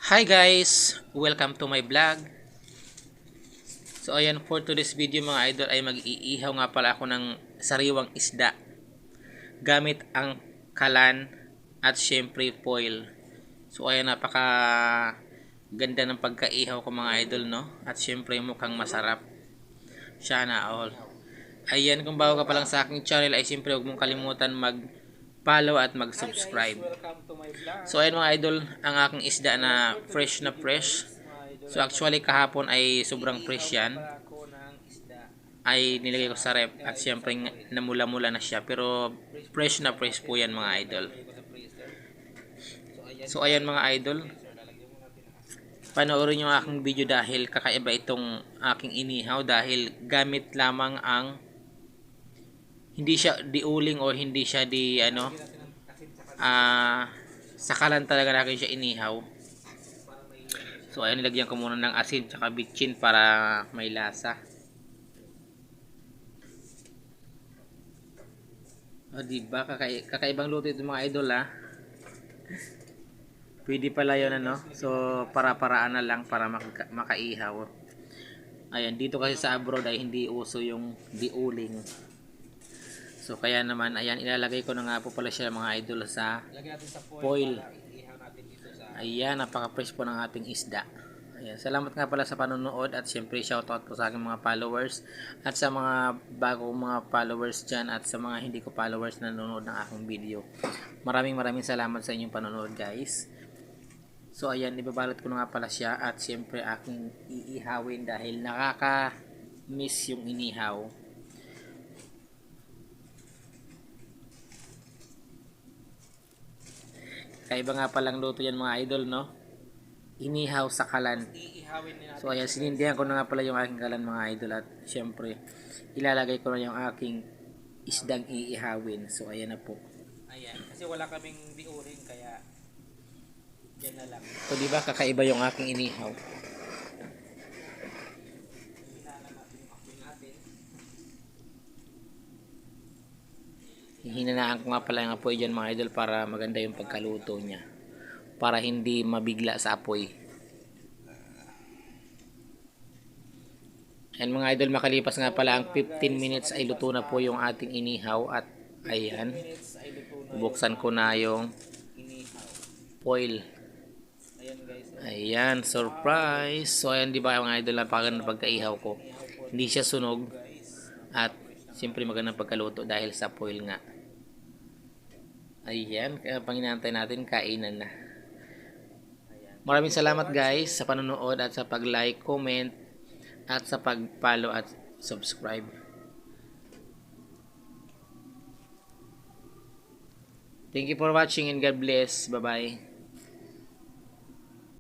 Hi guys! Welcome to my vlog. So ayan, for today's video mga idol ay mag-iihaw nga pala ako ng sariwang isda gamit ang kalan at syempre foil. So ayan, napaka ganda ng pagkaihaw ko mga idol, no? At syempre mukhang masarap. Sana all. Ayan, kung bago ka pa lang sa aking channel ay syempre huwag mong kalimutan mag-follow at mag-subscribe. So ayan mga idol, ang aking isda na fresh. So actually kahapon ay sobrang fresh yan. Ay nilagay ko sa rep at syempre namula-mula na siya, pero fresh na fresh po yan mga idol. So ayan mga idol, panoorin yung aking video dahil kakaiba itong aking inihaw dahil gamit lamang ang, hindi siya diuling o hindi siya di ano, sakalan talaga natin siya inihaw. So ayan, nilagyan ko muna ng asin tsaka bitchin para may lasa. O diba, kakaibang luto ito mga idol ha. Pwede pala yun ano. So para-paraan na lang para makaihaw. Ayan, dito kasi sa abroad ay hindi uso yung diuling. So kaya naman, ayan, ilalagay ko na nga po pala siya mga idol sa foil. Ayan, napaka-fresh po ng ating isda. Ayan, salamat nga pala sa panonood at syempre shoutout po sa aking mga followers at sa mga bagong mga followers dyan at sa mga hindi ko followers na nanonood ng aking video. Maraming salamat sa inyong panonood guys. So ayan, ibabalot ko na nga pala siya at syempre aking iihawin dahil nakaka-miss yung inihaw. Kaiba nga palang luto yan mga idol, no? Inihaw sa kalan. So ayan, sinindihan ko na nga pala yung aking kalan mga idol at syempre ilalagay ko na yung aking isdang iihawin. So ayan na po. Ayan, kasi wala kaming diuring kaya yan na lang. So diba kakaiba yung aking inihaw. Hihinanaan ko nga pala yung apoy dyan mga idol para maganda yung pagkaluto niya. Para hindi mabigla sa apoy. And mga idol, makalipas nga pala ang 15 minutes ay luto na po yung ating inihaw at ayan, buksan ko na yung foil. Ayan, surprise. So ayan, di ba mga idol, napakaganda pagkaihaw ko. Hindi siya sunog at siyempre magandang pagkaluto dahil sa foil nga. Ayan, kaya panginantay natin, kainan na. Maraming salamat guys sa panonood at sa pag-like, comment at sa pag-follow at subscribe. Thank you for watching and God bless. Bye-bye.